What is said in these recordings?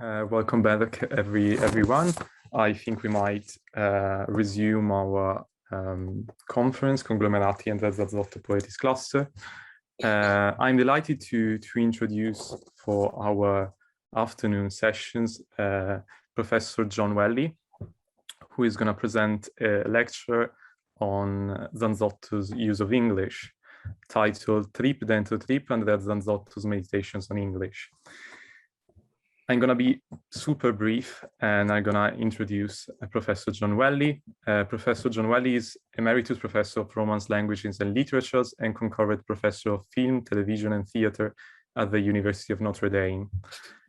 Welcome back, everyone. I think we might resume our conference, Conglomerati Andrea Zanzotto Poetics Cluster. I'm delighted to introduce for our afternoon sessions Professor John Welle, who is going to present a lecture on Zanzotto's use of English, titled Trip Dentro Trip, Andrea Zanzotto's Meditations on English. I'm going to be super brief, and I'm going to introduce Professor John Welle. Professor John Welle is Emeritus Professor of Romance Languages and Literatures and concurrent Professor of Film, Television, and Theatre at the University of Notre Dame.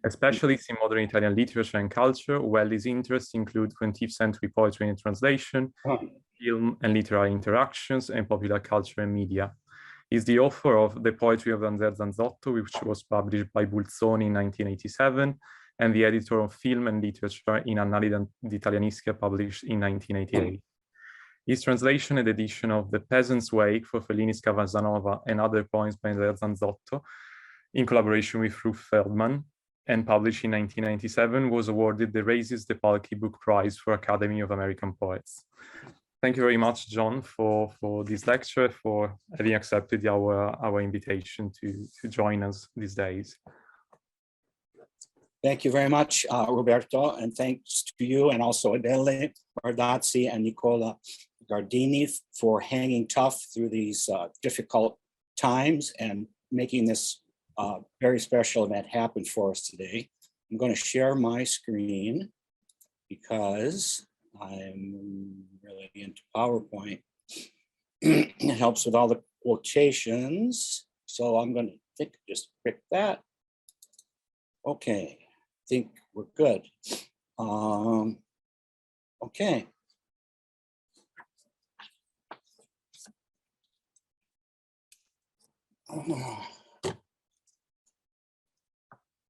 A specialist in modern Italian literature and culture, Welle's interests include 20th century poetry and translation, film and literary interactions, and popular culture and media. He's the author of The Poetry of Andrea Zanzotto, which was published by Bulzoni in 1987, and the editor of Film and Literature in Annali d'Italianistica, published in 1988. His translation and edition of The Peasant's Wake for Fellini's Casanova and other poems by Andrea Zanzotto, in collaboration with Ruth Feldman, and published in 1997, was awarded the Raises de Palchi Book Prize for Academy of American Poets. Thank you very much, John, for this lecture, for having accepted our invitation to join us these days. Thank you very much, Roberto, and thanks to you and also Adele Bardazzi and Nicola Gardini for hanging tough through these difficult times and making this very special event happen for us today. I'm going to share my screen because I'm really into PowerPoint. It helps with all the quotations. So I'm going to just pick that. Okay, I think we're good. Okay.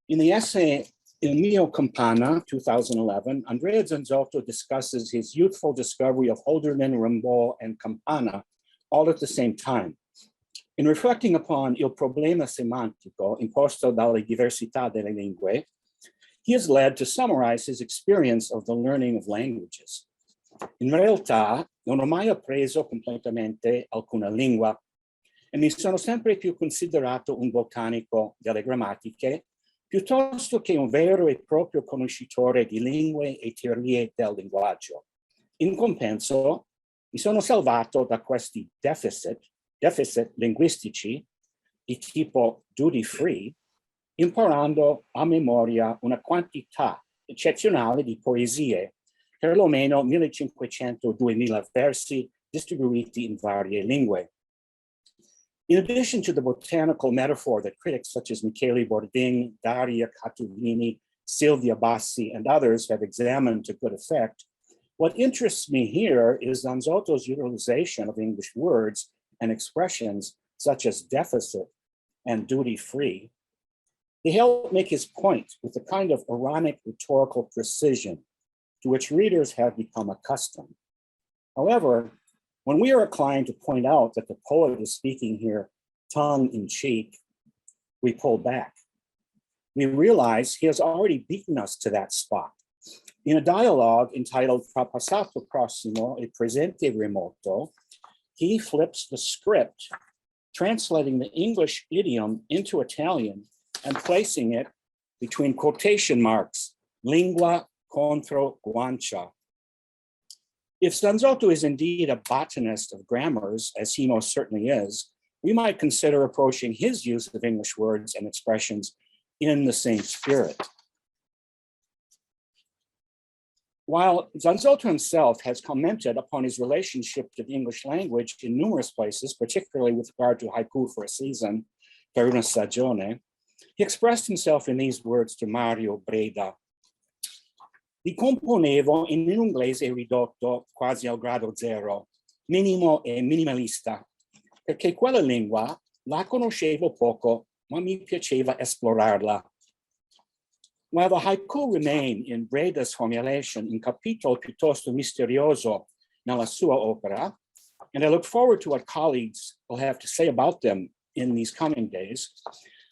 In the essay Il mio Campana, 2011, Andrea Zanzotto discusses his youthful discovery of Holderlin, Rimbaud, and Campana all at the same time. In reflecting upon il problema semantico imposto dalle diversità delle lingue, he is led to summarize his experience of the learning of languages. In realtà, non ho mai appreso completamente alcuna lingua e mi sono sempre più considerato un botanico delle grammatiche piuttosto che un vero e proprio conoscitore di lingue e teorie del linguaggio. In compenso, mi sono salvato da questi deficit linguistici di tipo duty free, imparando a memoria una quantità eccezionale di poesie, perlomeno 1500-2000 versi distribuiti in varie lingue. In addition to the botanical metaphor that critics such as Michele Bordin, Daria Catuvini, Silvia Bassi, and others have examined to good effect, what interests me here is Zanzotto's utilization of English words and expressions such as deficit and duty-free. They help make his point with the kind of ironic rhetorical precision to which readers have become accustomed. However, when we are inclined to point out that the poet is speaking here tongue-in-cheek, we pull back. We realize he has already beaten us to that spot. In a dialogue entitled Fra passato prossimo e presente remoto, he flips the script, translating the English idiom into Italian and placing it between quotation marks, lingua contro guancia. If Zanzotto is indeed a botanist of grammars, as he most certainly is, we might consider approaching his use of English words and expressions in the same spirit. While Zanzotto himself has commented upon his relationship to the English language in numerous places, particularly with regard to haiku for a season, per una stagione, he expressed himself in these words to Mario Breda. Li componevo in un inglese ridotto quasi al grado zero, minimo e minimalista, perché quella lingua la conoscevo poco, ma mi piaceva esplorarla. While the haiku remain in Breda's formulation in capitolo piuttosto misterioso nella sua opera, and I look forward to what colleagues will have to say about them in these coming days,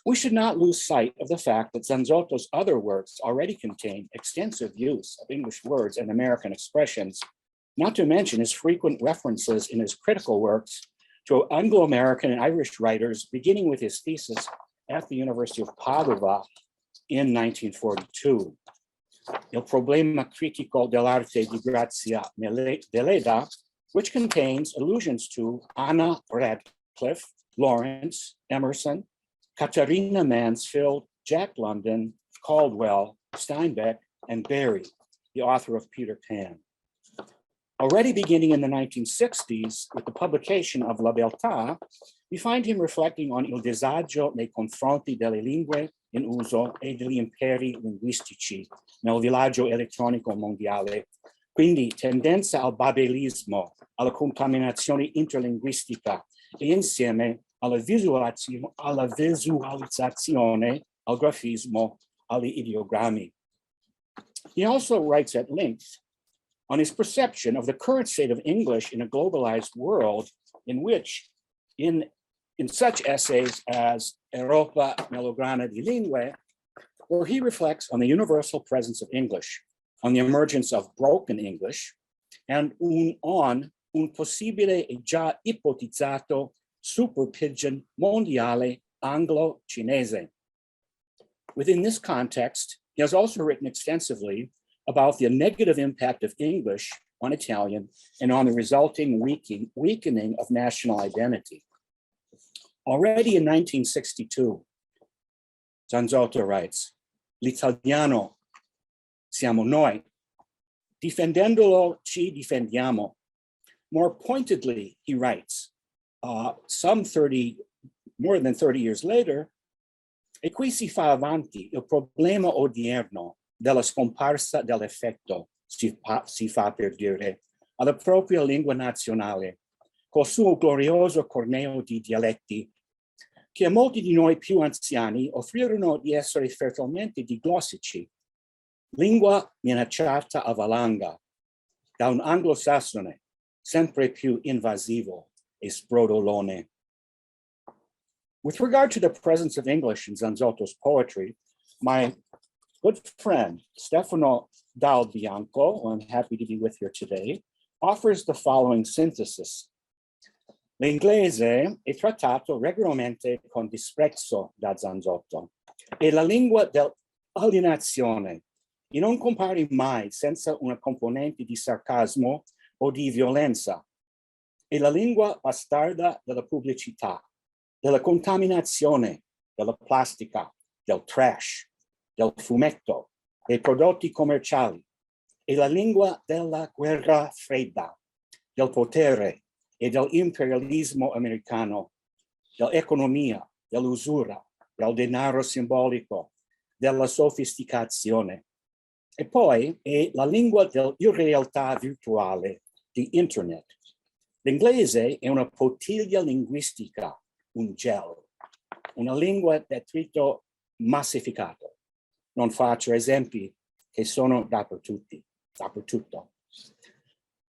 We should not lose sight of the fact that Zanzotto's other works already contain extensive use of English words and American expressions, not to mention his frequent references in his critical works to Anglo-American and Irish writers, beginning with his thesis at the University of Padova in 1942. Il problema critico dell'arte di Grazia Deledda, which contains allusions to Anna Radcliffe, Lawrence, Emerson, Katharina Mansfield, Jack London, Caldwell, Steinbeck, and Barrie, the author of Peter Pan. Already beginning in the 1960s, with the publication of La Beltà, we find him reflecting on il disagio nei confronti delle lingue in uso e degli imperi linguistici nel villaggio elettronico mondiale. Quindi tendenza al babelismo, alla contaminazione interlinguistica e insieme alla visualizzazione, al grafismo, agli ideogrammi. He also writes at length on his perception of the current state of English in a globalized world, in which, in such essays as Europa Melograna di Lingue, where he reflects on the universal presence of English, on the emergence of broken English, and on un possibile e già ipotizzato super pidgin mondiale Anglo-Cinese. Within this context, he has also written extensively about the negative impact of English on Italian and on the resulting weakening of national identity. Already in 1962, Zanzotto writes, l'italiano siamo noi, difendendolo ci difendiamo. More pointedly, he writes, more than 30 years later, e qui si fa avanti il problema odierno della scomparsa dell'effetto, si fa per dire, alla propria lingua nazionale, col suo glorioso corneo di dialetti, che a molti di noi più anziani offrirono di essere fertilmente diglossici, lingua minacciata a valanga da un anglosassone sempre più invasivo e sbrodolone. With regard to the presence of English in Zanzotto's poetry, my good friend Stefano Dal Bianco, who I'm happy to be with here today, offers the following synthesis. L'inglese è trattato regolarmente con disprezzo da Zanzotto, e la lingua dell'alienazione, e non compare mai senza una componente di sarcasmo o di violenza, è la lingua bastarda della pubblicità, della contaminazione, della plastica, del trash, del fumetto, dei prodotti commerciali, è la lingua della guerra fredda, del potere e dell'imperialismo americano, dell'economia, dell'usura, del denaro simbolico, della sofisticazione. E poi è la lingua dell'irrealtà virtuale, di internet. L'inglese è una bottiglia linguistica, un gel, una lingua detrito massificato. Non faccio esempi che sono dappertutto.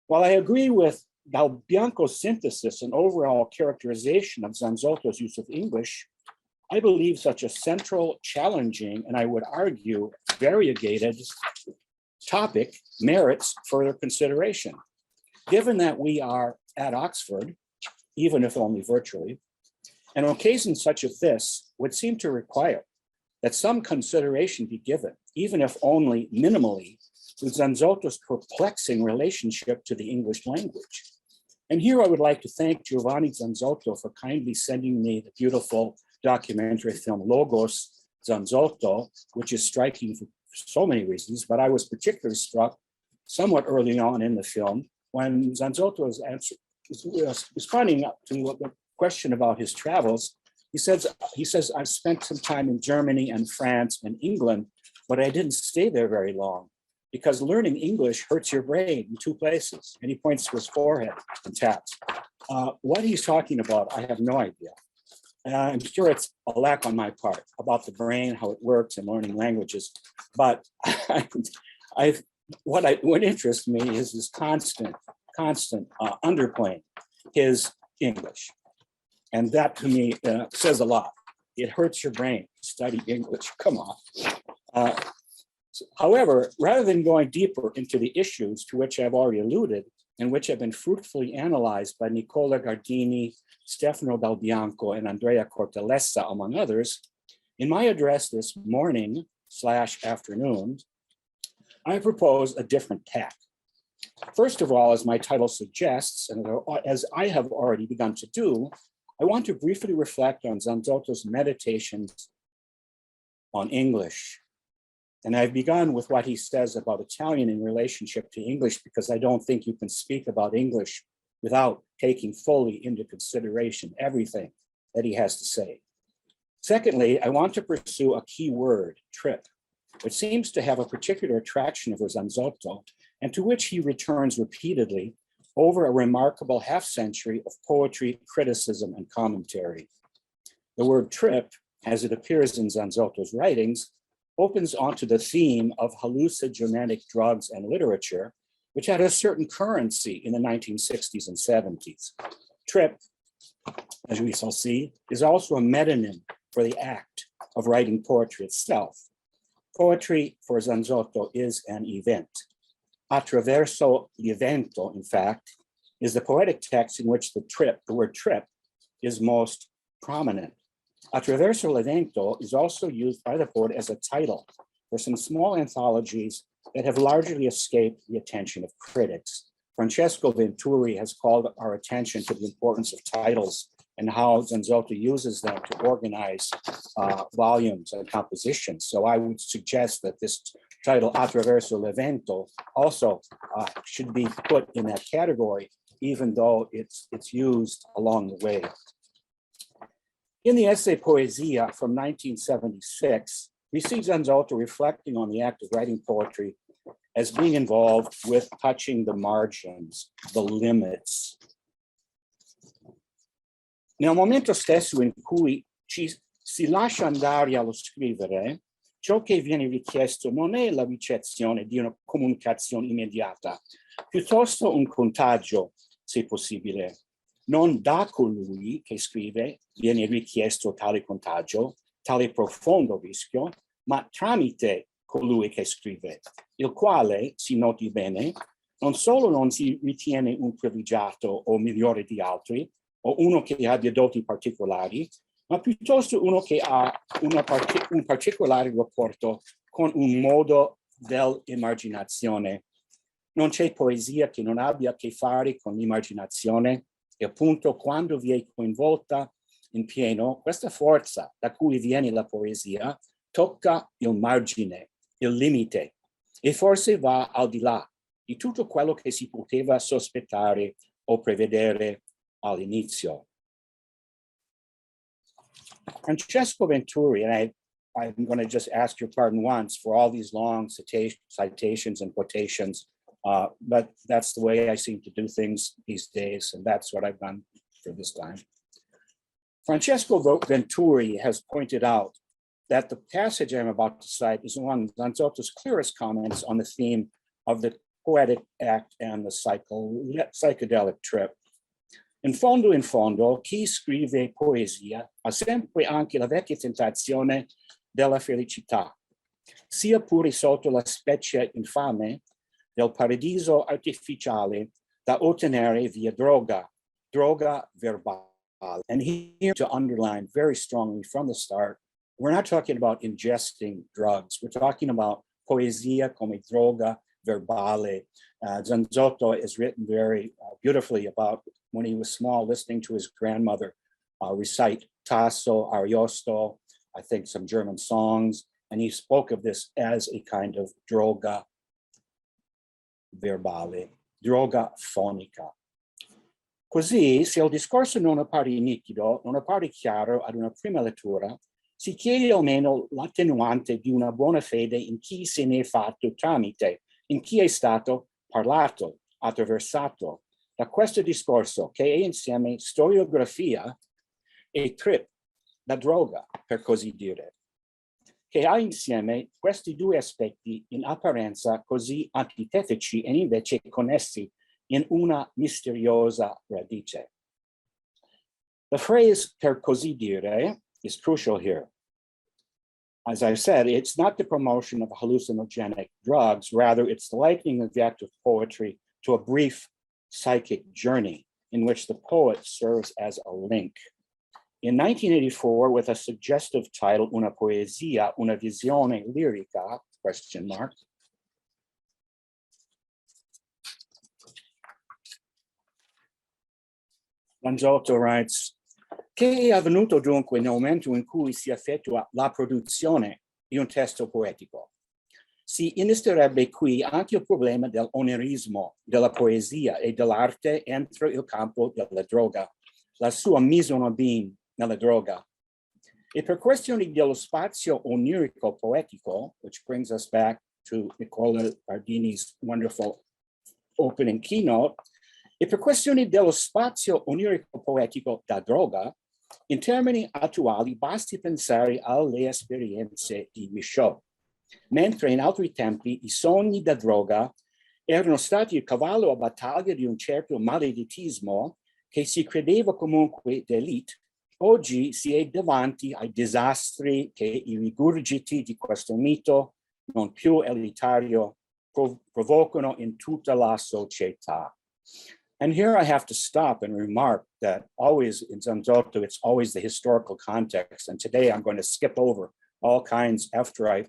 While I agree with Dal Bianco's synthesis and overall characterization of Zanzotto's use of English, I believe such a central, challenging, and I would argue variegated topic merits further consideration. Given that we are at Oxford, even if only virtually, an occasion such as this would seem to require that some consideration be given, even if only minimally, to Zanzotto's perplexing relationship to the English language. And here I would like to thank Giovanni Zanzotto for kindly sending me the beautiful documentary film Logos Zanzotto, which is striking for so many reasons, but I was particularly struck somewhat early on in the film when Zanzotto was responding to the question about his travels. He says, I've spent some time in Germany and France and England, but I didn't stay there very long because learning English hurts your brain in two places. And he points to his forehead and taps. What he's talking about, I have no idea. I'm sure it's a lack on my part about the brain, how it works and learning languages. But what interests me is this constant underplaying his English. And that to me says a lot. it hurts your brain to study English. Come on. However, rather than going deeper into the issues to which I've already alluded and which have been fruitfully analyzed by Nicola Gardini, Stefano Dal Bianco, and Andrea Cortellessa, among others, in my address this morning/afternoon, I propose a different tack. First of all, as my title suggests, and as I have already begun to do, I want to briefly reflect on Zanzotto's meditations on English. And I've begun with what he says about Italian in relationship to English, because I don't think you can speak about English without taking fully into consideration everything that he has to say. Secondly, I want to pursue a key word, trip, which seems to have a particular attraction for Zanzotto, and to which he returns repeatedly over a remarkable half-century of poetry, criticism, and commentary. The word trip, as it appears in Zanzotto's writings, opens onto the theme of hallucinogenic drugs and literature, which had a certain currency in the 1960s and 70s. Trip, as we shall see, is also a metonym for the act of writing poetry itself. Poetry for Zanzotto is an event. Attraverso l'evento, in fact, is the poetic text in which the word trip, is most prominent. Attraverso l'evento is also used by the poet as a title for some small anthologies that have largely escaped the attention of critics. Francesco Venturi has called our attention to the importance of titles and how Zanzotto uses them to organize volumes and compositions. So I would suggest that this title, Attraverso l'evento, also should be put in that category, even though it's used along the way. In the essay Poesia from 1976, we see Zanzotto reflecting on the act of writing poetry as being involved with touching the margins, the limits. Nel momento stesso in cui si lascia andare allo scrivere, ciò che viene richiesto non è la ricezione di una comunicazione immediata, piuttosto un contagio, se possibile. Non da colui che scrive viene richiesto tale contagio, tale profondo rischio, ma tramite colui che scrive, il quale, si noti bene, non solo non si ritiene un privilegiato o migliore di altri, o uno che abbia doti particolari, ma piuttosto uno che ha un particolare rapporto con un modo dell'immaginazione. Non c'è poesia che non abbia a che fare con l'immaginazione, e appunto quando vi è coinvolta in pieno questa forza da cui viene la poesia, tocca il margine, il limite, e forse va al di là di tutto quello che si poteva sospettare o prevedere all'inizio. Francesco Venturi, and I'm going to just ask your pardon once for all these long citations and quotations, but that's the way I seem to do things these days, and that's what I've done for this time. Francesco Venturi has pointed out that the passage I'm about to cite is one of Zanzotto's clearest comments on the theme of the poetic act and the psychedelic trip. In fondo, chi scrive poesia ha sempre anche la vecchia tentazione della felicità, sia pure sotto la specie infame del paradiso artificiale da ottenere via droga verbale. And here to underline very strongly from the start, we're not talking about ingesting drugs. We're talking about poesia come droga verbale. Zanzotto is written very beautifully about when he was small, listening to his grandmother recite Tasso, Ariosto, I think some German songs, and he spoke of this as a kind of droga verbale, droga fonica. Così, se il discorso non appare nitido, non appare chiaro ad una prima lettura, si chiede almeno l'attenuante di una buona fede in chi se ne è fatto tramite, in chi è stato parlato, attraversato da questo discorso che è insieme storiografia e trip da droga, per così dire, che ha insieme questi due aspetti in apparenza così antitetici e invece connessi in una misteriosa radice. The phrase per così dire is crucial here. As I said, it's not the promotion of hallucinogenic drugs, rather it's the likening of the act of poetry to a brief psychic journey in which the poet serves as a link. In 1984, with a suggestive title, Una poesia, una visione lirica, ? Zanzotto writes, che è avvenuto dunque nel momento in cui si effettua la produzione di un testo poetico? Si innesterebbe qui anche il problema dell'onerismo della poesia e dell'arte entro il campo della droga, la sua mise en abîme nella droga. E per questioni dello spazio onirico poetico, which brings us back to Nicola Bardini's wonderful opening keynote, e per questioni dello spazio onirico poetico da droga, in termini attuali basti pensare alle esperienze di Michaud, mentre in altri tempi i sogni da droga erano stati il cavallo a battaglia di un certo maleditismo che si credeva comunque d'élite. Oggi si è davanti ai disastri che i rigurgiti di questo mito non più elitario provocano in tutta la società. And here I have to stop and remark that always in Zanzotto, it's always the historical context. And today I'm going to skip over all kinds after I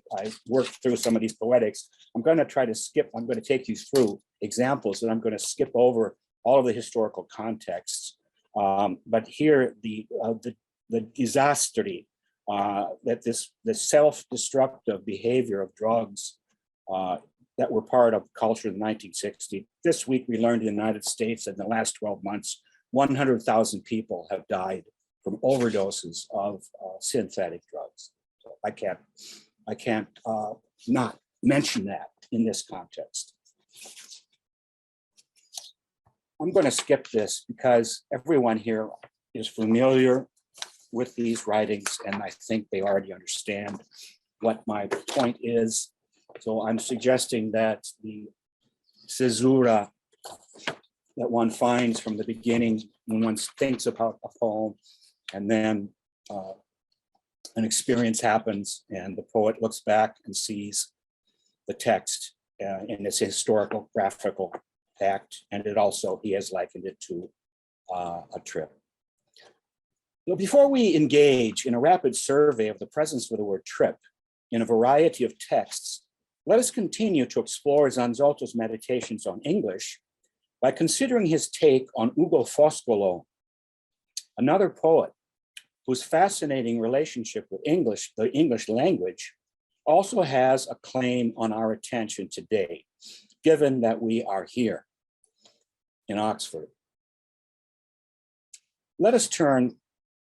work through some of these poetics. I'm going to take you through examples and I'm going to skip over all of the historical contexts. But here the disaster that the self-destructive behavior of drugs that were part of culture in the 1960s. This week, we learned in the United States that in the last 12 months, 100,000 people have died from overdoses of synthetic drugs. So I can't not mention that in this context. I'm going to skip this because everyone here is familiar with these writings, and I think they already understand what my point is. So I'm suggesting that the caesura that one finds from the beginning when one thinks about a poem, and then an experience happens and the poet looks back and sees the text in its historical graphical act, and it also, he has likened it to a trip. So before we engage in a rapid survey of the presence of the word trip in a variety of texts, let us continue to explore Zanzotto's meditations on English by considering his take on Ugo Foscolo, another poet whose fascinating relationship with English, the English language, also has a claim on our attention today, given that we are here in Oxford. Let us turn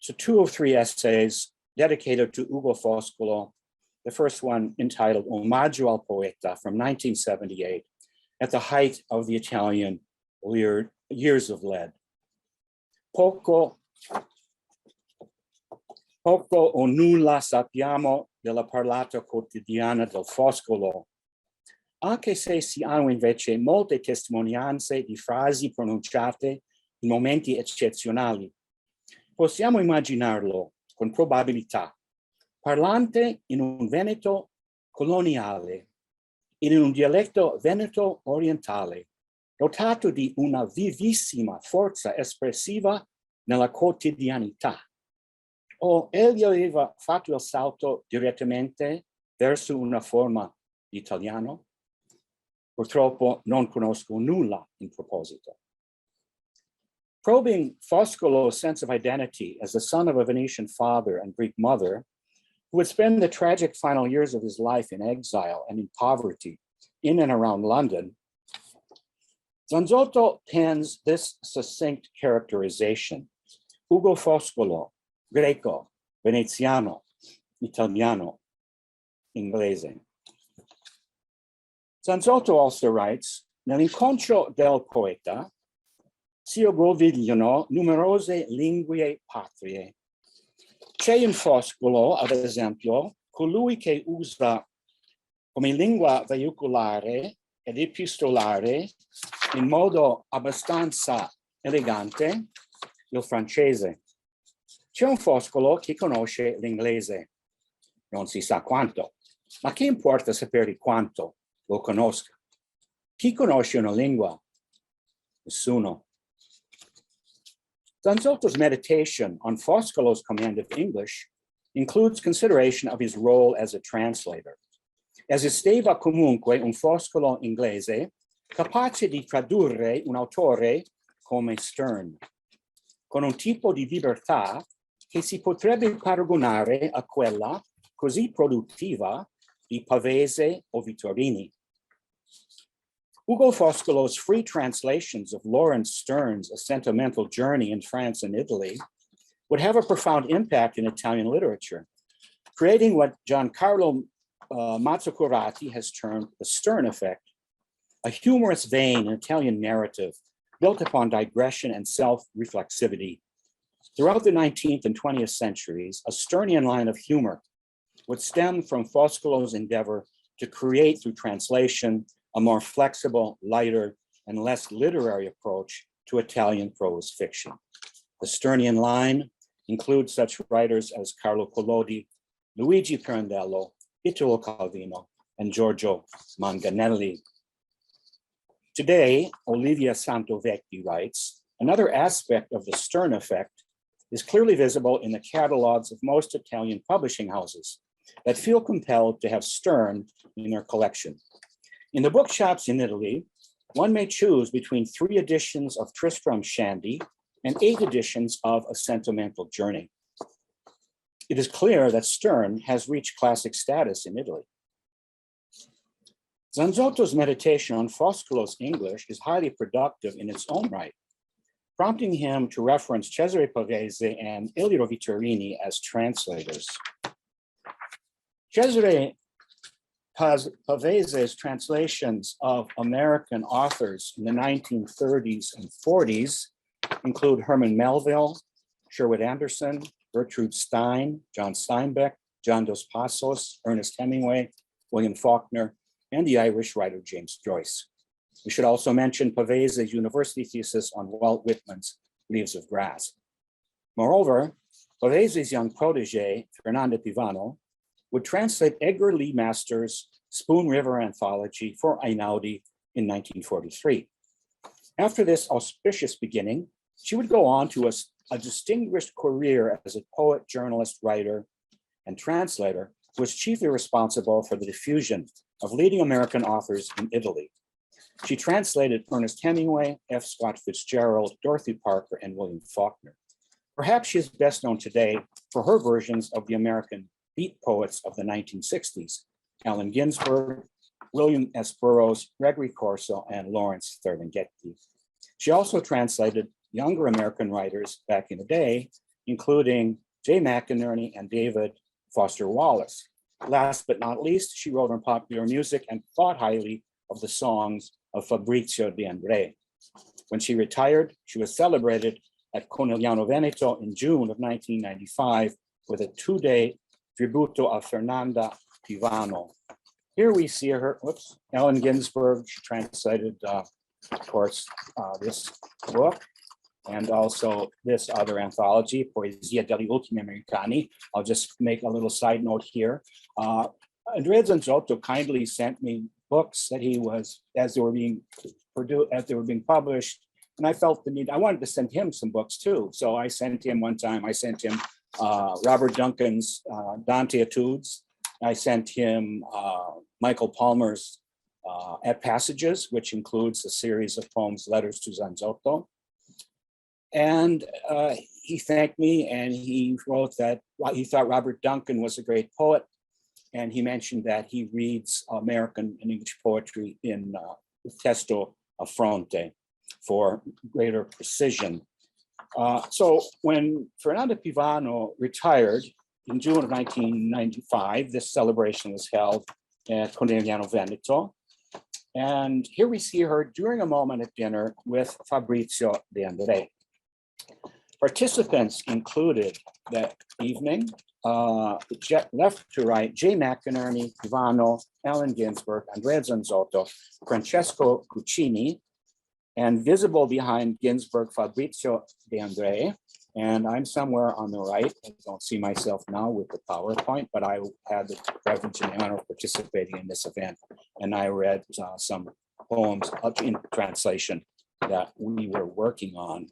to 2 of 3 essays dedicated to Ugo Foscolo. The first one entitled Omaggio al Poeta from 1978, at the height of the Italian years of lead. Poco o nulla sappiamo della parlata quotidiana del Foscolo, anche se si hanno invece molte testimonianze di frasi pronunciate in momenti eccezionali. Possiamo immaginarlo con probabilità parlante in un Veneto coloniale, in un dialetto veneto orientale, dotato di una vivissima forza espressiva nella quotidianità. O egli aveva fatto il salto direttamente verso una forma di italiano? Purtroppo non conosco nulla in proposito. Probing Foscolo's sense of identity as the son of a Venetian father and Greek mother, who would spend the tragic final years of his life in exile and in poverty in and around London, Zanzotto pens this succinct characterization: Ugo Foscolo, Greco, Veneziano, Italiano, Inglese. Zanzotto also writes, nell'incontro del poeta si aggrovigliano numerose lingue patrie. C'è in Foscolo, ad esempio, colui che usa come lingua veicolare ed epistolare in modo abbastanza elegante il francese. C'è un foscolo che conosce l'inglese, non si sa quanto, ma che importa sapere quanto lo conosca? Chi conosce una lingua? Nessuno. Zanzotto's meditation on Foscolo's command of English includes consideration of his role as a translator. Esisteva comunque un Foscolo inglese capace di tradurre un autore come Sterne, con un tipo di libertà che si potrebbe paragonare a quella così produttiva di Pavese o Vittorini. Ugo Foscolo's free translations of Lawrence Sterne's A Sentimental Journey in France and Italy would have a profound impact in Italian literature, creating what Giancarlo Mazzacurati has termed the Sterne effect, a humorous vein in Italian narrative built upon digression and self-reflexivity. Throughout the 19th and 20th centuries, a Sternian line of humor would stem from Foscolo's endeavor to create through translation a more flexible, lighter, and less literary approach to Italian prose fiction. The Sternian line includes such writers as Carlo Collodi, Luigi Pirandello, Italo Calvino, and Giorgio Manganelli. Today, Olivia Santovecchi writes, another aspect of the Sterne effect is clearly visible in the catalogs of most Italian publishing houses that feel compelled to have Sterne in their collection. In the bookshops in Italy, one may choose between 3 editions of Tristram Shandy and 8 editions of A Sentimental Journey. It is clear that Sterne has reached classic status in Italy. Zanzotto's meditation on Foscolo's English is highly productive in its own right, prompting him to reference Cesare Pavese and Iliro Vittorini as translators. Cesare Pavese's translations of American authors in the 1930s and 40s include Herman Melville, Sherwood Anderson, Gertrude Stein, John Steinbeck, John Dos Passos, Ernest Hemingway, William Faulkner, and the Irish writer James Joyce. We should also mention Pavese's university thesis on Walt Whitman's Leaves of Grass. Moreover, Pavese's young protege, Fernando Pivano, would translate Edgar Lee Masters' Spoon River anthology for Einaudi in 1943. After this auspicious beginning, she would go on to a distinguished career as a poet, journalist, writer, and translator, who was chiefly responsible for the diffusion of leading American authors in Italy. She translated Ernest Hemingway, F. Scott Fitzgerald, Dorothy Parker, and William Faulkner. Perhaps she is best known today for her versions of the American beat poets of the 1960s, Allen Ginsberg, William S. Burroughs, Gregory Corso, and Lawrence Ferlinghetti. She also translated younger American writers back in the day, including Jay McInerney and David Foster Wallace. Last but not least, she wrote on popular music and thought highly of the songs of Fabrizio De André. When she retired, she was celebrated at Conegliano Veneto in June of 1995 with a 2-day tributo a Fernanda Pivano. Here we see her, Allen Ginsberg. She translated, of course, this book and also this other anthology, Poesia degli Ultimi Americani. I'll just make a little side note here. Andrea Zanzotto kindly sent me books that he was, as they were being produced, as they were being published, and I felt the need, I wanted to send him some books too. So I sent him one time, I sent him Robert Duncan's Dante Etudes. I sent him Michael Palmer's At Passages, which includes a series of poems, Letters to Zanzotto. And he thanked me and he wrote that he thought Robert Duncan was a great poet. And he mentioned that he reads American and English poetry in testo a fronte for greater precision. So when Fernando Pivano retired in June of 1995, this celebration was held at Conegliano Veneto. And here we see her during a moment at dinner with Fabrizio De André. Participants included that evening, left to right, Jay McInerney, Pivano, Allen Ginsberg, Andrea Zanzotto, Francesco Cuccini, and visible behind Ginsberg, Fabrizio De André, And I'm somewhere on the right. I don't see myself now with the PowerPoint, but I had the privilege and honor of participating in this event. And I read some poems in translation that we were working on.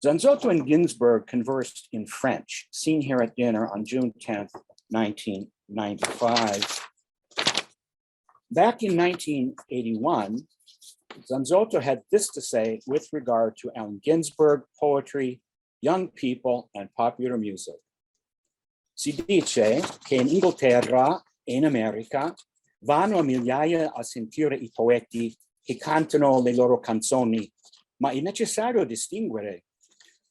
Zanzotto and Ginsberg conversed in French, seen here at dinner on June 10th, 1995. Back in 1981, Zanzotto had this to say with regard to Allen Ginsberg, poetry, young people, and popular music. Si dice che in Inghilterra e in America vanno a migliaia a sentire I poeti che cantano le loro canzoni, ma è necessario distinguere.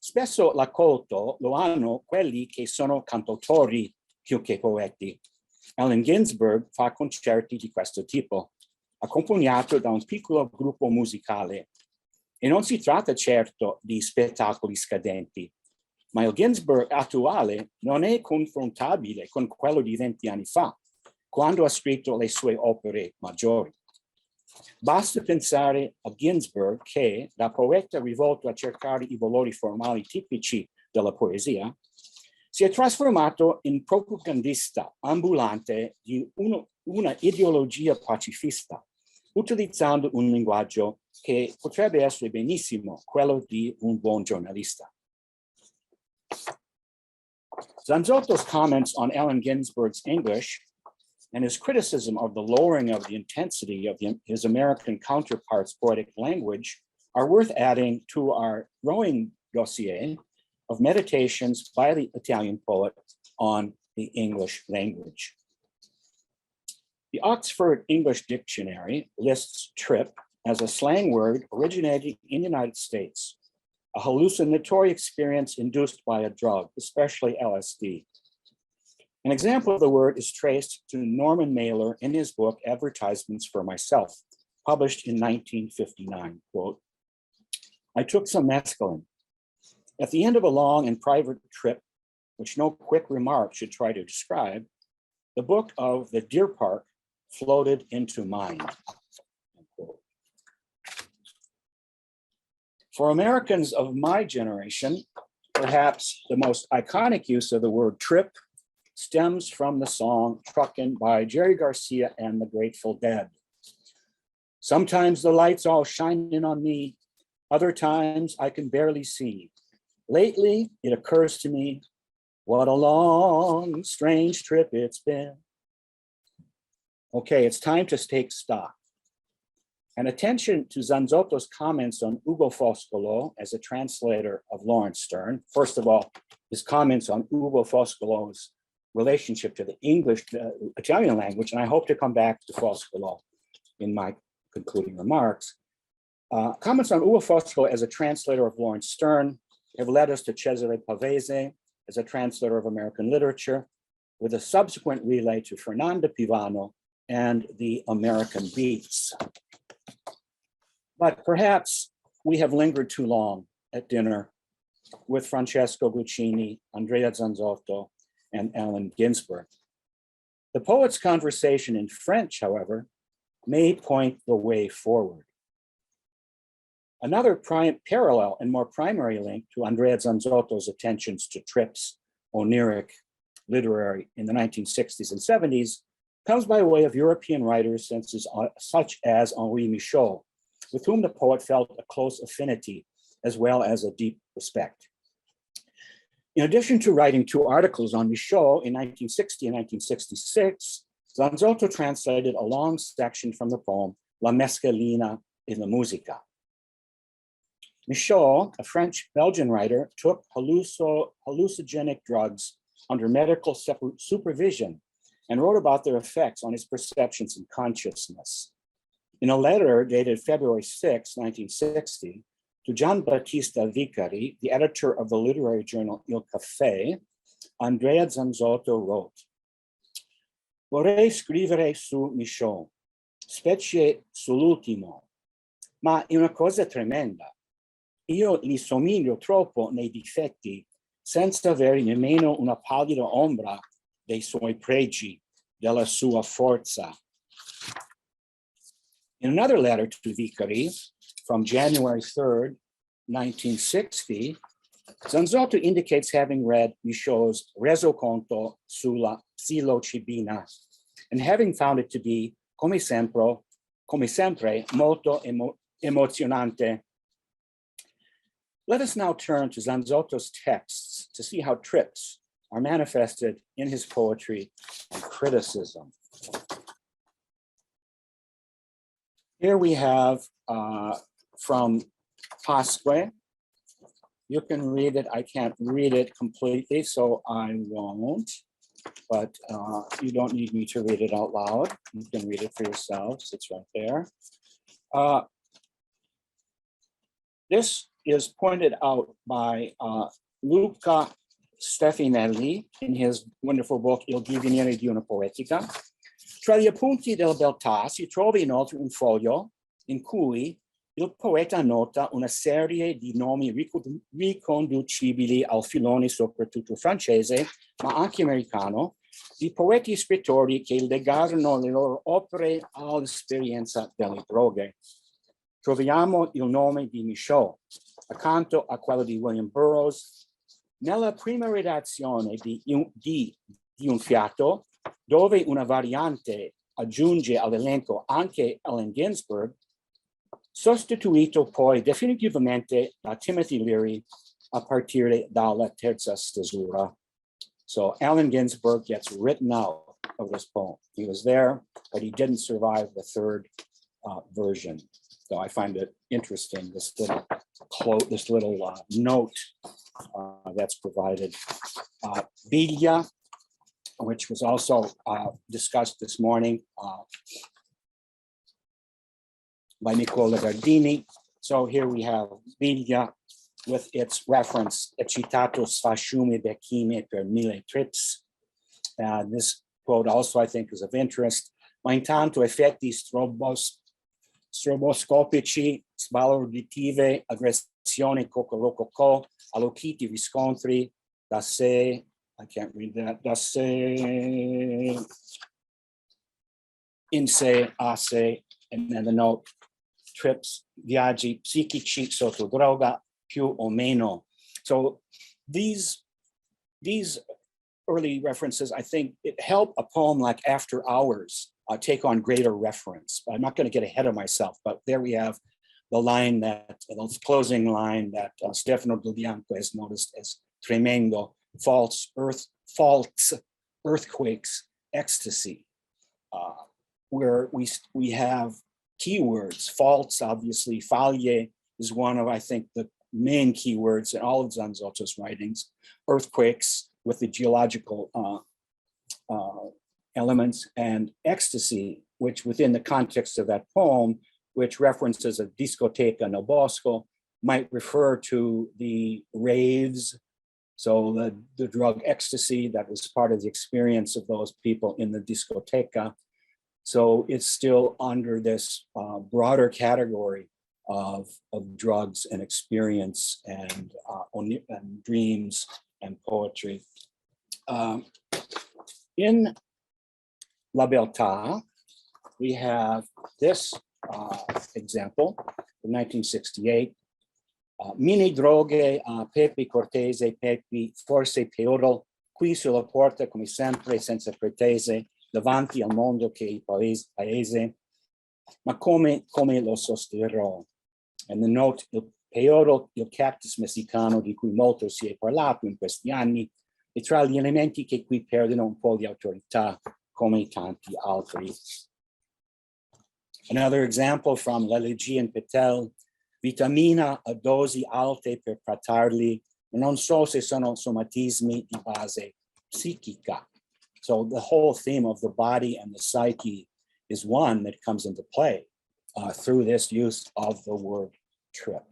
Spesso l'accolto lo hanno quelli che sono cantautori più che poeti. Allen Ginsberg fa concerti di questo tipo, accompagnato da un piccolo gruppo musicale. E non si tratta certo di spettacoli scadenti, ma il Ginsberg attuale non è confrontabile con quello di 20 anni fa, quando ha scritto le sue opere maggiori. Basta pensare a Ginsberg che, da poeta rivolto a cercare I valori formali tipici della poesia, si è trasformato in propagandista ambulante di una ideologia pacifista, utilizzando un linguaggio che potrebbe essere benissimo quello di un buon giornalista. Zanzotto's comments on Allen Ginsberg's English and his criticism of the lowering of the intensity of his American counterpart's poetic language are worth adding to our growing dossier of meditations by the Italian poet on the English language. The Oxford English Dictionary lists trip as a slang word originating in the United States, a hallucinatory experience induced by a drug, especially LSD. An example of the word is traced to Norman Mailer in his book, Advertisements for Myself, published in 1959, quote, I took some mescaline. At the end of a long and private trip, which no quick remark should try to describe, the book of the Deer Park floated into mind. For Americans of my generation, perhaps the most iconic use of the word trip stems from the song Truckin' by Jerry Garcia and the Grateful Dead. Sometimes the lights all shining on me, other times I can barely see. Lately, it occurs to me, what a long, strange trip it's been. Okay, it's time to take stock. And attention to Zanzotto's comments on Ugo Foscolo as a translator of Lawrence Stern. First of all, his comments on Ugo Foscolo's relationship to the English, Italian language, and I hope to come back to Foscolo in my concluding remarks. Comments on Ugo Foscolo as a translator of Lawrence Stern have led us to Cesare Pavese as a translator of American literature, with a subsequent relay to Fernando Pivano and the American Beats. But perhaps we have lingered too long at dinner with Francesco Guccini, Andrea Zanzotto, and Allen Ginsberg. The poet's conversation in French, however, may point the way forward. Another parallel and more primary link to Andrea Zanzotto's attentions to trips, oniric, literary in the 1960s and 70s comes by way of European writers such as Henri Michaud, with whom the poet felt a close affinity as well as a deep respect. In addition to writing 2 articles on Michaud in 1960 and 1966, Zanzotto translated a long section from the poem La mescalina e la musica. Michaud, a French-Belgian writer, took hallucinogenic drugs under medical supervision and wrote about their effects on his perceptions and consciousness. In a letter dated February 6, 1960, to Giambattista Vicari, the editor of the literary journal Il Caffè, Andrea Zanzotto wrote, Vorrei scrivere su Michaud, specie sull'ultimo, ma è una cosa tremenda. Io gli somiglio troppo nei difetti, senza avere nemmeno una pallida ombra dei suoi pregi, della sua forza. In another letter to Vicari, from January 3rd, 1960, Zanzotto indicates having read Michaud's Resoconto sulla psilocibina and having found it to be, come sempre, molto emozionante. Let us now turn to Zanzotto's texts to see how trips are manifested in his poetry and criticism. Here we have from Pasque. You can read it. I can't read it completely, so I won't. But you don't need me to read it out loud. You can read it for yourselves. It's right there. This is pointed out by Luca Stefanelli in his wonderful book Il divenire di una poetica. Tra gli appunti del Beltà si trova inoltre un foglio in cui il poeta nota una serie di nomi riconducibili al filone soprattutto francese, ma anche americano, di poeti e scrittori che legarono le loro opere all'esperienza delle droghe. Troviamo il nome di Michaud, accanto a quello di William Burroughs. Nella prima redazione di Un fiato, dove una variante aggiunge all'elenco anche Allen Ginsberg, sostituito poi definitivamente da Timothy Leary a partire dalla terza stesura. So Allen Ginsberg gets written out of this poem. He was there, but he didn't survive the third version. So I find it interesting, this little note that's provided. Biglia, which was also discussed this morning by Nicola Gardini. So here we have Biglia with its reference, eccitato sfasciumi becchime per mille trips. This quote also I think is of interest. Ma intanto effetti stroboscopici, sbalorditive, aggressione cocorococò, allocchiti riscontri, da sé, I can't read that, da sé, in sé, a sé, and then the note, trips, viaggi psichici sotto droga, più o meno. So these early references, I think, it help a poem like After Hours take on greater reference. I'm not going to get ahead of myself, but there we have the line that, the closing line that Stefano Del Bianco has noticed as tremendo, faults, earthquakes, ecstasy, where we have keywords. Faults, obviously, faglie is one of, I think, the main keywords in all of Zanzotto's writings. Earthquakes with the geological elements, and ecstasy, which within the context of that poem, which references a discoteca nel bosco, might refer to the raves. So the drug ecstasy that was part of the experience of those people in the discoteca. So it's still under this broader category of drugs and experience and dreams and poetry. In La Beltà, we have this example from 1968. Mini droghe a Pepi Cortese, Pepi forse Teodoro, qui sulla porta come sempre senza pretese, davanti al mondo che il paese, ma come lo sosterrò. And the note, il peodo, il cactus messicano di cui molto si è parlato in questi anni, e tra gli elementi che qui perdono un po' di autorità, come tanti altri. Another example from L'Elegia in Petel, vitamina a dosi alte per trattarli, non so se sono somatismi di base psichica. So the whole theme of the body and the psyche is one that comes into play through this use of the word trip.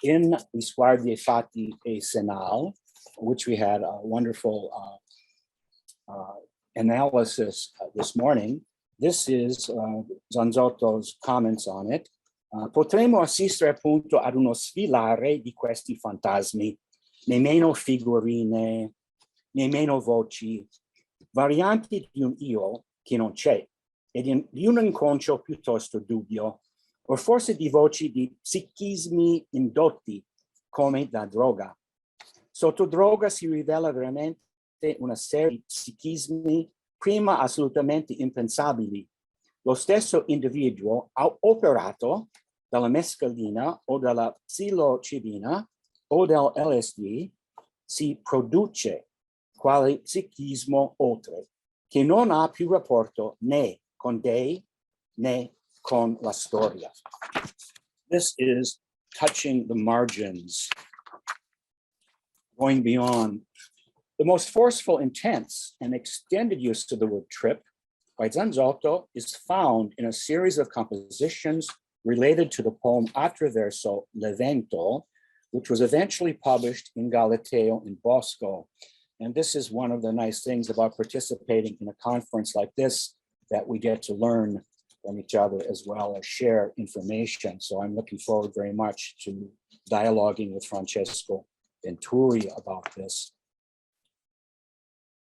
In Risguardi Fatti e Senal, which we had a wonderful analysis this morning, this is Zanzotto's comments on it. Potremmo assistere appunto ad uno sfilare di questi fantasmi, nemmeno figurine, nemmeno voci, varianti di un io che non c'è, e di un inconscio piuttosto dubbio, o forse di voci di psichismi indotti come da droga. Sotto droga si rivela veramente una serie di psichismi prima assolutamente impensabili. Lo stesso individuo ha operato dalla mescalina o dalla psilocibina o del LSD si produce quale psichismo oltre, che non ha più rapporto né con Dei né con la storia. This is touching the margins, going beyond. The most forceful, intense, and extended use of the word trip by Zanzotto is found in a series of compositions related to the poem Attraverso l'Evento, which was eventually published in Galateo in Bosco. And this is one of the nice things about participating in a conference like this, that we get to learn from each other as well as share information. So I'm looking forward very much to dialoguing with Francesco Venturi about this.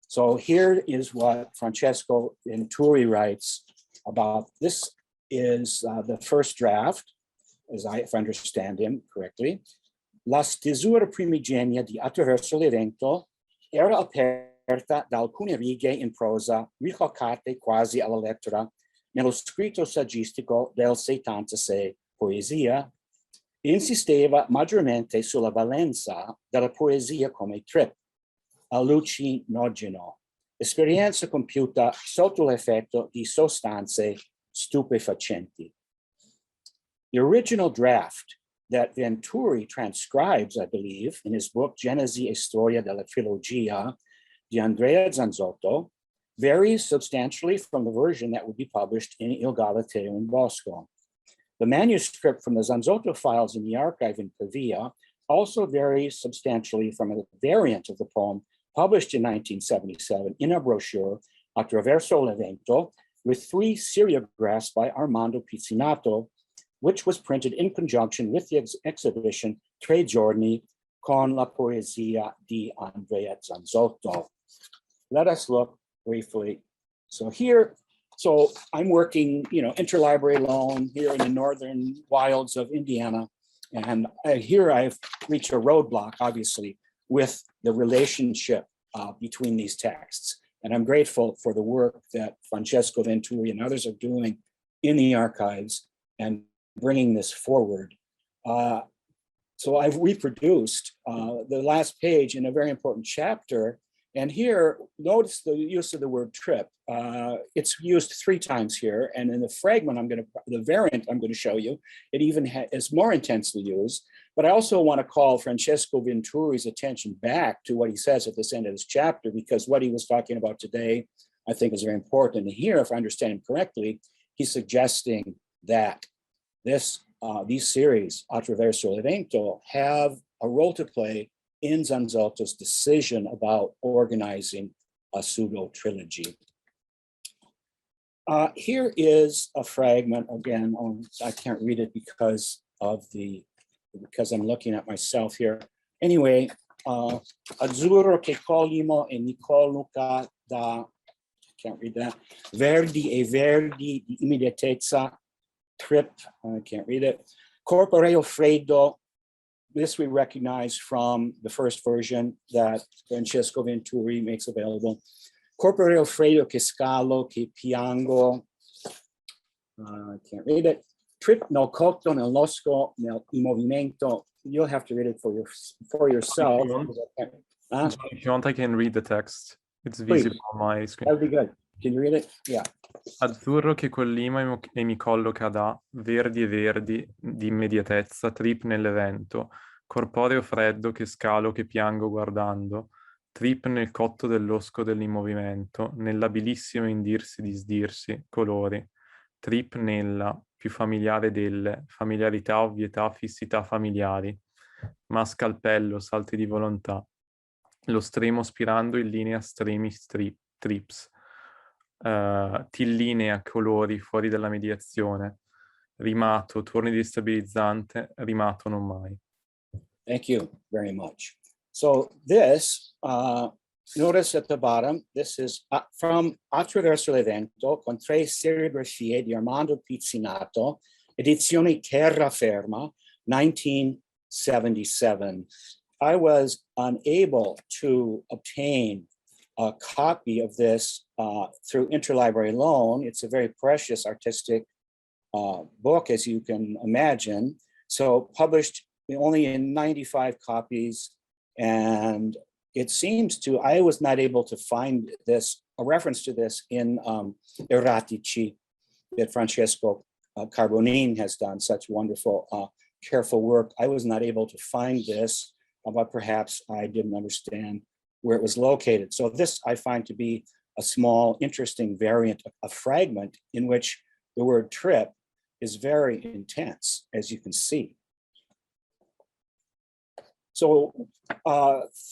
So here is what Francesco Venturi writes about. This is the first draft, if I understand him correctly. La stesura primigenia di Attraverso l'Evento era aperta da alcune righe in prosa ricalcate quasi alla lettera nello scritto saggistico del 76 poesia. Insisteva maggiormente sulla valenza della poesia come trip allucinogeno, esperienza compiuta sotto l'effetto di sostanze stupefacenti. The original draft that Venturi transcribes, I believe, in his book Genesi e Storia della Trilogia di Andrea Zanzotto, varies substantially from the version that would be published in Il Galateo in Bosco. The manuscript from the Zanzotto files in the archive in Pavia also varies substantially from a variant of the poem published in 1977 in a brochure, Attraverso l'Evento, with 3 seriographs by Armando Pizzinato, which was printed in conjunction with the exhibition Tre Giorni con la Poesia di Andrea Zanzotto. Let us look briefly. So here, I'm working, interlibrary loan here in the northern wilds of Indiana. And here I've reached a roadblock, obviously, with the relationship between these texts. And I'm grateful for the work that Francesco Venturi and others are doing in the archives and bringing this forward. So I've reproduced the last page in a very important chapter. And here, notice the use of the word trip. It's used 3 times here. And in the fragment, the variant I'm going to show you, it even is more intensely used. But I also want to call Francesco Venturi's attention back to what he says at this end of this chapter, because what he was talking about today, I think, is very important. And here, if I understand him correctly, he's suggesting that these series, Attraverso l'Evento, have a role to play in Zanzotto's decision about organizing a pseudo-trilogy. Here is a fragment, again, I can't read it because I'm looking at myself here. Anyway, Azzurro che colimo e mi colloca da, can't read that, verdi e verdi di immediatezza, trip, I can't read it, corporeo freddo. This we recognize from the first version that Francesco Venturi makes available. Corporeo freddo che scalo, che piango, I can't read it. Trip nel cotto, nel losco, nel movimento. You'll have to read it for yourself. If you want, I can read the text. It's visible on my screen. That would be good. Can you read it? Yeah. Azzurro che collima e mi colloca da, verdi e verdi di immediatezza, trip nell'evento, corporeo freddo che scalo, che piango guardando, trip nel cotto dell'osco dell'immovimento, nell'abilissimo indirsi di sdirsi, colori, trip nella, più familiare delle, familiarità, ovvietà, fissità familiari, ma scalpello, salti di volontà, lo stremo spirando in linea stremi trips, tillinea colori fuori dalla mediazione, rimato, torni destabilizzante, rimato non mai. Thank you very much. So this, notice at the bottom, this is from Attraverso l'Evento con 3 serigrafie di Armando Pizzinato, Edizione Terraferma, 1977. I was unable to obtain a copy of this through interlibrary loan. It's a very precious artistic book, as you can imagine. So published only in 95 copies. And it seems to, I was not able to find this, a reference to this in Erratici that Francesco Carbonin has done such wonderful, careful work. I was not able to find this, but perhaps I didn't understand where it was located. So this I find to be a small, interesting variant, a fragment in which the word trip is very intense, as you can see. So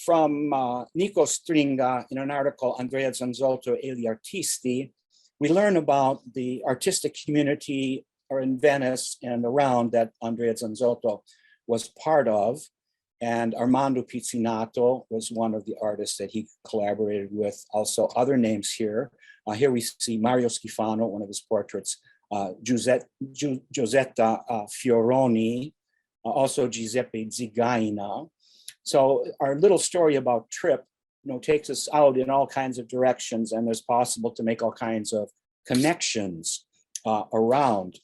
from Nico Stringa, in an article, Andrea Zanzotto e gli artisti, we learn about the artistic community in Venice and around that Andrea Zanzotto was part of. And Armando Pizzinato was one of the artists that he collaborated with. Also other names here. Here we see Mario Schifano, one of his portraits, Giusetta Fioroni, also Giuseppe Zigaina. So our little story about trip, takes us out in all kinds of directions, and it's possible to make all kinds of connections around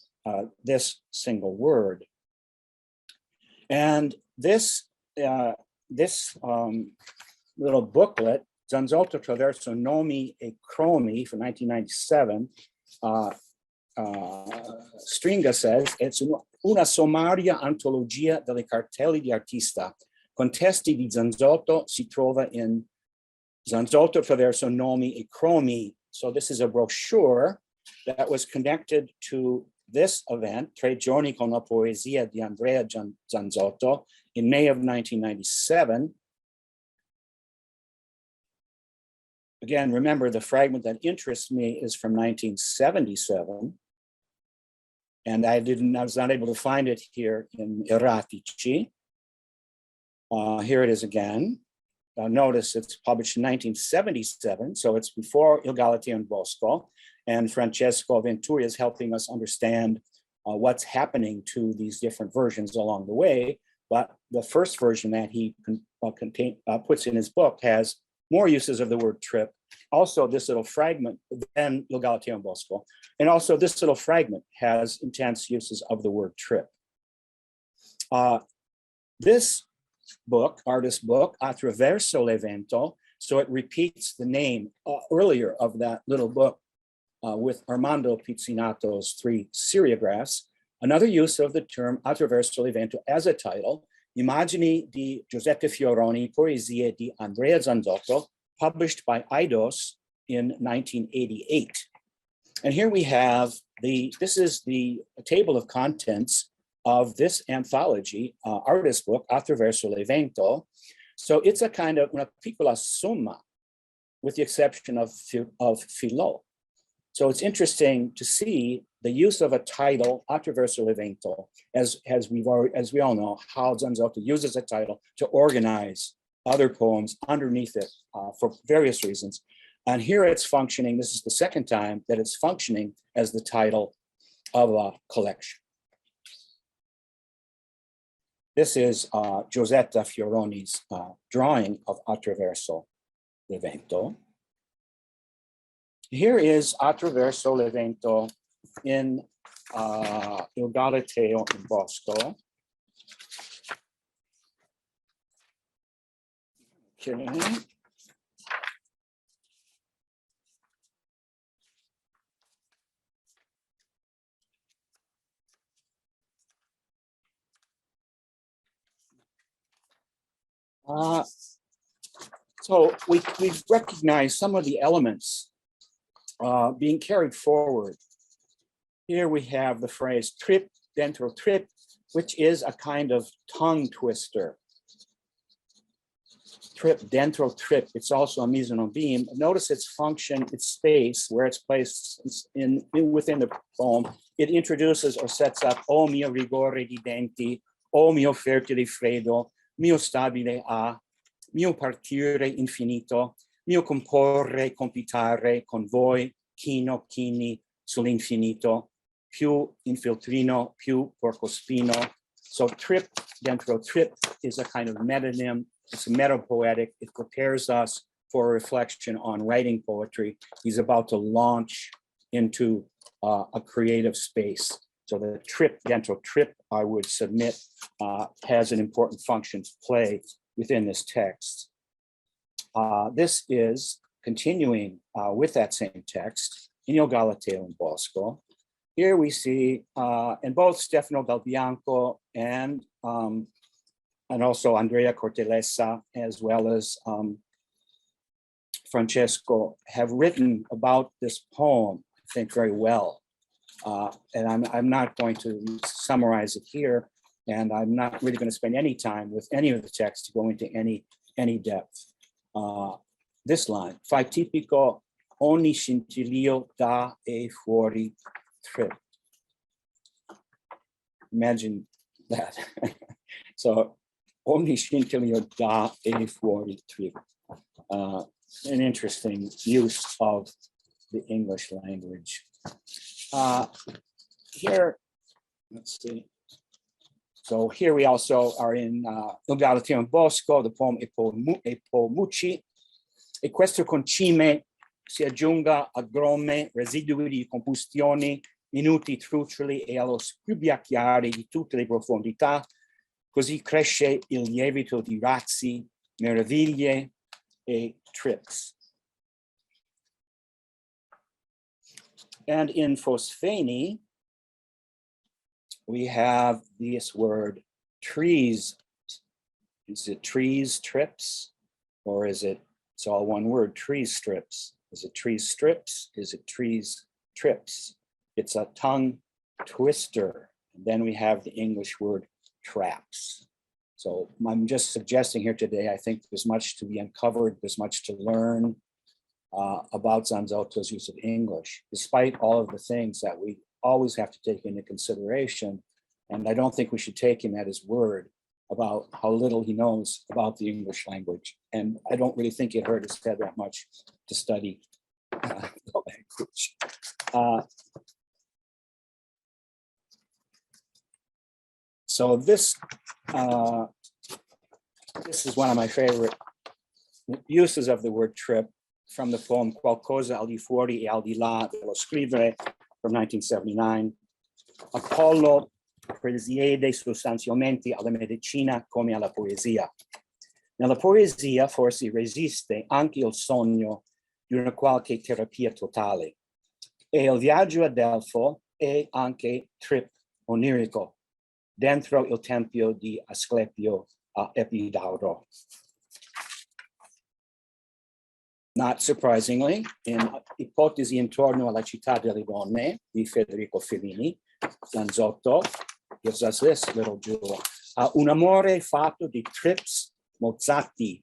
this single word. And this little booklet, Zanzotto attraverso nomi e cromi from 1997, Stringa says, it's una sommaria antologia delle cartelli di artista. Con testi di Zanzotto si trova in Zanzotto attraverso nomi e cromi. So this is a brochure that was connected to this event, Tre giorni con la poesia di Andrea Zanzotto, in May of 1997. Again, remember the fragment that interests me is from 1977. And I was not able to find it here in Erratici. Here it is again. Notice it's published in 1977, so it's before Il Galateo and Bosco. And Francesco Venturi is helping us understand what's happening to these different versions along the way. But the first version that he puts in his book has more uses of the word trip. Also, this little fragment, then Il Galateo and Bosco. And also this little fragment has intense uses of the word trip. This book, artist book, Attraverso l'Evento, so it repeats the name earlier of that little book with Armando Pizzinato's 3 seriographs. Another use of the term Attraverso l'Evento as a title, Immagini di Giuseppe Fioroni, Poesie di Andrea Zanzotto, published by Eidos in 1988. And here we have this is the table of contents of this anthology, artist book, Attraverso l'Evento. So it's a kind of una piccola somma, with the exception of Philo. So it's interesting to see the use of a title, Attraverso l'Evento, as we all know, how Zanzotto uses a title to organize other poems underneath it for various reasons. And here it's functioning, this is the second time that it's functioning as the title of a collection. This is Giusetta Fioroni's drawing of Attraverso l'Evento. Here is Attraverso l'Evento in Il Galateo in Bosco. Okay. So we've recognized some of the elements being carried forward. Here we have the phrase trip, dentro, trip, which is a kind of tongue twister. Trip, dentro, trip. It's also a mise en abîme. Notice its function, its space, where it's placed within the poem. It introduces or sets up, o mio rigore di denti, o mio fertile freddo, mio stabile a, mio partire infinito, mio comporre, compitare con voi, chino, chini, sull'infinito. più infiltrino, più porcospino. So trip, dentro trip is a kind of metonym. It's meta-poetic. It prepares us for a reflection on writing poetry. He's about to launch into a creative space. So the trip, dentro trip, I would submit, has an important function to play within this text. This is continuing with that same text, in Il Galateo in Bosco. Here we see, and both Stefano Del Bianco and also Andrea Cortellessa, as well as Francesco, have written about this poem, I think, very well. And I'm not going to summarize it here, and I'm not really going to spend any time with any of the text to go into any depth. This line, fai tipico ogni scintillio da e fuori trip. Imagine that. So, ogni scintillio da e fuori trip. An interesting use of the English language. Here, let's see. So here we also are in Il Galateo in Bosco, the poem E po Mucci. E questo concime si aggiunga a gromme residui di combustione, minuti trucioli e allo scribacchiare di tutte le profondità, così cresce il lievito di razzi, meraviglie e trips. And in Fosfeni, we have this word trees. Is it trees, trips? Or is it, it's all one word, trees, strips? Is it trees, strips? Is it trees, trips? It's a tongue twister. And then we have the English word traps. So I'm just suggesting here today, I think there's much to be uncovered, there's much to learn about Zanzotto's use of English, despite all of the things that we always have to take into consideration. And I don't think we should take him at his word about how little he knows about the English language. And I don't really think it hurt his head that much to study the language. So this is one of my favorite uses of the word trip from the poem Qualcosa al di fuori e al di là dello scrivere from 1979. Apollo presiede sostanzialmente alla medicina come alla poesia. Nella poesia forse resiste anche il sogno di una qualche terapia totale. E il viaggio a Delfo è anche trip onirico dentro il tempio di Asclepio a Epidauro. Not surprisingly, in Ipotesi intorno alla città delle donne di Federico Fellini, Zanzotto gives us this little jewel. Un amore fatto di trips mozzati,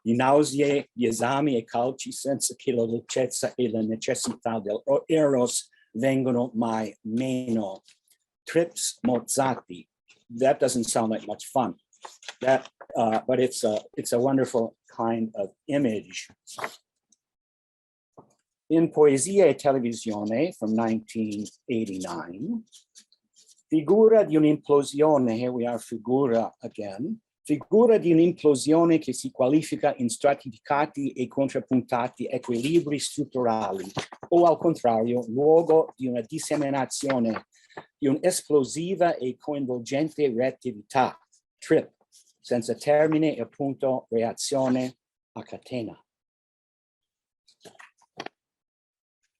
di nausea, di esami e calci senza che la dolcezza e la necessità del eros vengono mai meno. Trips mozzati. That doesn't sound like much fun. But it's a wonderful kind of image. In Poesia e Televisione from 1989, figura di un'implosione, here we are, figura again, figura di un'implosione che si qualifica in stratificati e contrapuntati equilibri strutturali, o al contrario, luogo di una disseminazione di un'esplosiva e coinvolgente reattività, trip, senza termine e punto reazione a catena.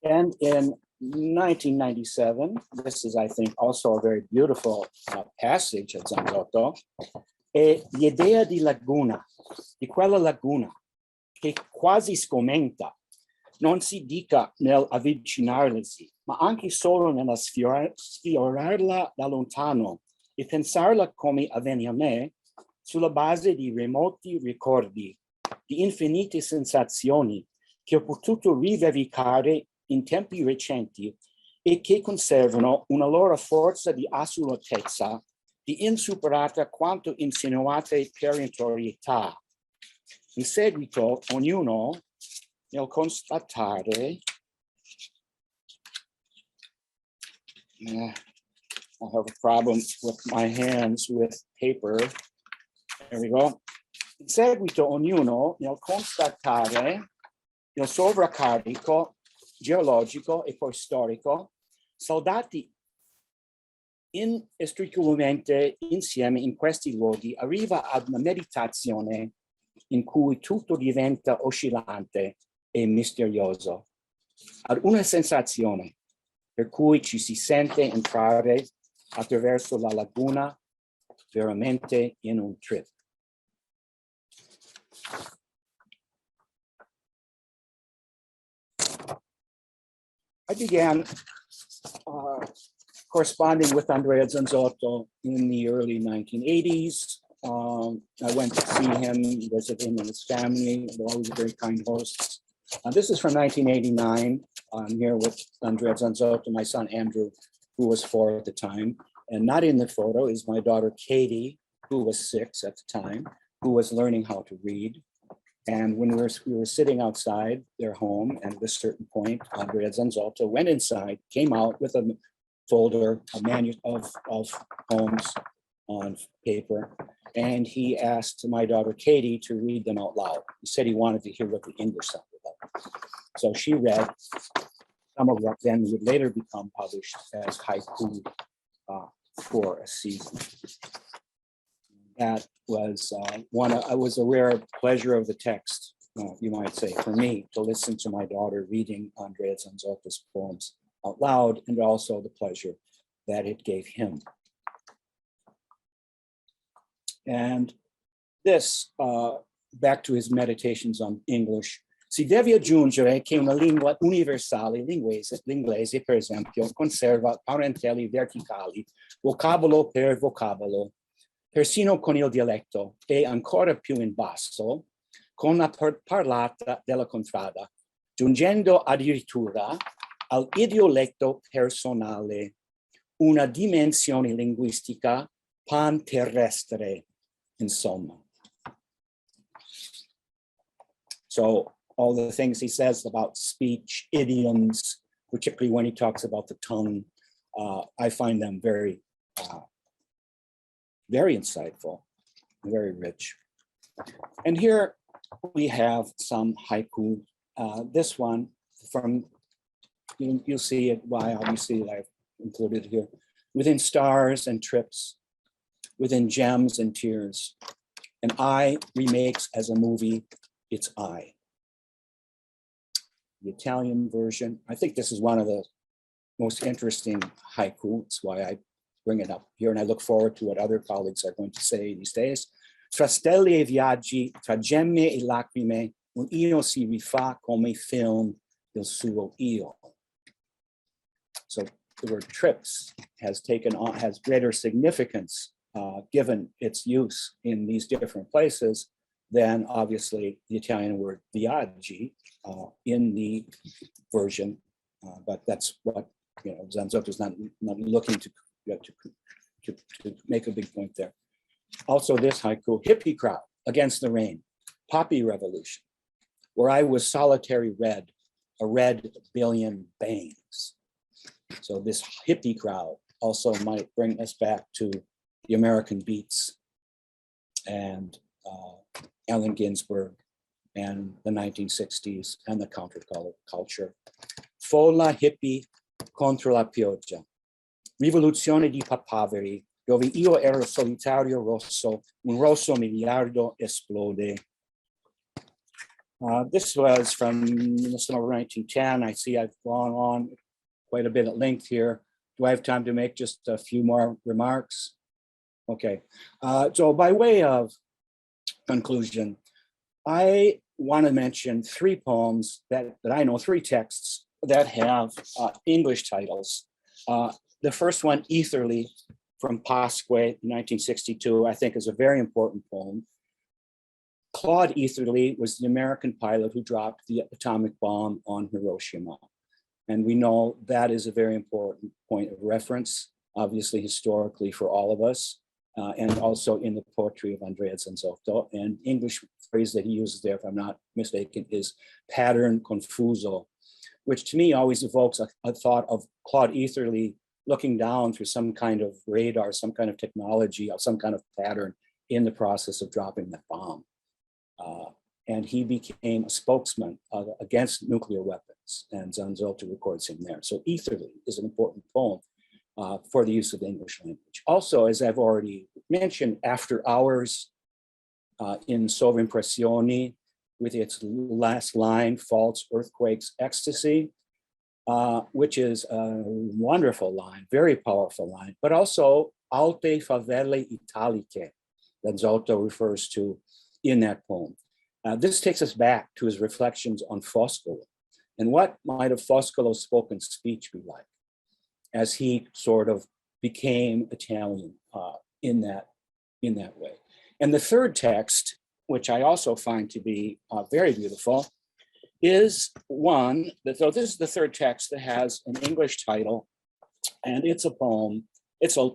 And in 1997, this is, I think, also a very beautiful passage of Zanzotto, è l'idea di laguna, di quella laguna che quasi scomenta, non si dica nell'avvicinarlesi, ma anche solo nella sfiorarla da lontano e pensarla come avviene a me sulla base di remoti ricordi, di infinite sensazioni che ho potuto rivivicare in tempi recenti e che conservano una loro forza di assolutatezza, di insuperata quanto insinuate perentorietà. In seguito, ognuno, nel constatare I have a problem with my hands with paper. There we go. In seguito ognuno nel constatare il sovraccarico geologico e poi storico, soldati inestricabilmente insieme in questi luoghi, arriva ad una meditazione in cui tutto diventa oscillante e misterioso, ad una sensazione per cui ci si sente entrare attraverso la laguna veramente in un trip. I began corresponding with Andrea Zanzotto in the early 1980s. I went to see him, visit him and his family. They're always very kind hosts. This is from 1989. I'm here with Andrea Zanzotto, my son Andrew, who was 4 at the time. And not in the photo is my daughter Katie, who was 6 at the time, who was learning how to read. And when we were sitting outside their home, and at a certain point, Andrea Zanzotto went inside, came out with a folder, of poems on paper, and he asked my daughter Katie to read them out loud. He said he wanted to hear what the English sounded like. So she read some of what then would later become published as haiku for a season. That was was a rare pleasure of the text, you might say, for me, to listen to my daughter reading Andrea Zanzotto's poems out loud, and also the pleasure that it gave him. And this, back to his meditations on English, si deve aggiungere che una lingua universale, l'inglese per esempio, conserva parenteli verticali, vocabolo per vocabolo, persino con il dialetto, e ancora più in basso, con la parlata della contrada, giungendo addirittura all'idioletto personale, una dimensione linguistica panterrestre, insomma. So all the things he says about speech, idioms, particularly when he talks about the tongue, I find them very, very insightful, very rich. And here we have some haiku. This one from, you'll see it, why obviously I've included here. Within stars and trips, within gems and tears, an eye remakes as a movie its eye. The Italian version, I think this is one of the most interesting haiku. That's why I bring it up here, and I look forward to what other colleagues are going to say these days. Tra stelle e viaggi, tra gemme e lacrime, un io si rifà come film il suo io. So the word trips has taken on, has greater significance given its use in these different places than obviously the Italian word viaggi in the version, but that's what, you know, Zanzotto's not looking to make a big point there. Also this haiku, hippie crowd against the rain, poppy revolution, where I was solitary red, a red billion bangs. So this hippie crowd also might bring us back to the American beats and Allen Ginsberg and the 1960s and the counterculture. Folla hippie contro la pioggia, rivoluzione di papaveri, dove io ero solitario rosso, un rosso miliardo esplode. This was from the summer of 1910. I see I've gone on quite a bit at length here. Do I have time to make just a few more remarks? Okay, so by way of conclusion, I want to mention 3 poems that I know, 3 texts that have English titles. The first one, Etherly, from Pasque, 1962, I think is a very important poem. Claude Etherly was the American pilot who dropped the atomic bomb on Hiroshima. And we know that is a very important point of reference, obviously historically for all of us, and also in the poetry of Andrea Zanzotto. And English phrase that he uses there, if I'm not mistaken, is pattern confuso, which to me always evokes a thought of Claude Etherly looking down through some kind of radar, some kind of technology, or some kind of pattern in the process of dropping that bomb. And he became a spokesman against nuclear weapons, and Zanzotto records him there. So Etherly is an important poem for the use of the English language. Also, as I've already mentioned, After Hours in Sovrimpressioni, with its last line, Faults, Earthquakes, Ecstasy, which is a wonderful line, very powerful line, but also Alte Favelle Italiche, Zanzotto refers to in that poem. This takes us back to his reflections on Foscolo and what might have Foscolo's spoken speech be like as he sort of became Italian in that way. And the third text, which I also find to be very beautiful, is one that, so this is the third text that has an English title, and it's a poem. It's a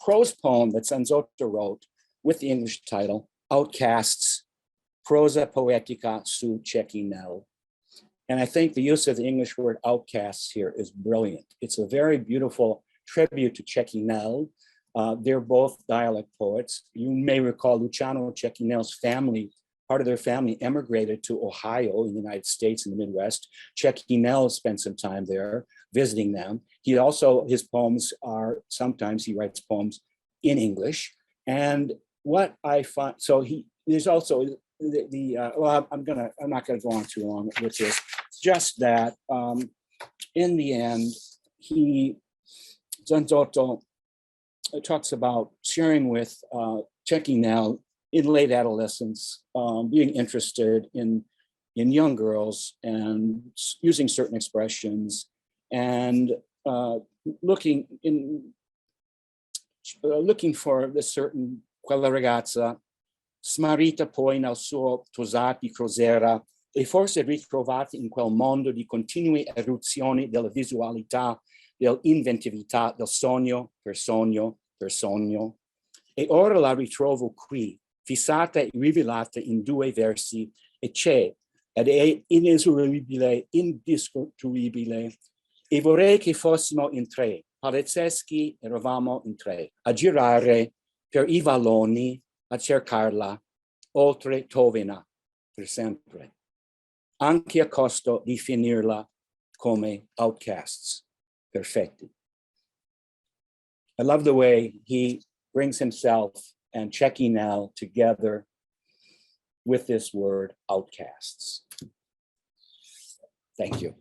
prose poem that Zanzotto wrote with the English title, Outcasts, Prosa Poetica su Cecchinelle. And I think the use of the English word outcasts here is brilliant. It's a very beautiful tribute to Cecchinelle. They're both dialect poets. You may recall Luciano Cecchinelle's family, part of their family emigrated to Ohio in the United States in the Midwest. Cecchinelle spent some time there visiting them. He also, his poems are, sometimes he writes poems in English. And what I find, so there's also well, I'm not gonna go on too long with this, just that in the end, Zanzotto talks about sharing with Cecchinelle in late adolescence, being interested in young girls and using certain expressions and looking for this certain quella ragazza smarrita poi nel suo tosati crosera e forse ritrovati in quel mondo di continue eruzioni della visualità, dell'inventività, del sogno per sogno per sogno. E ora la ritrovo qui, fissata e rivelata in due versi, e c'è, ed è inesorabile, indiscutibile, e vorrei che fossimo in tre, palizzeschi eravamo in tre, a girare per i valloni, a cercarla, oltre Tovena, per sempre, anche a costo di finirla come outcasts perfetti. I love the way he brings himself and Cecchinelle together with this word, outcasts. Thank you.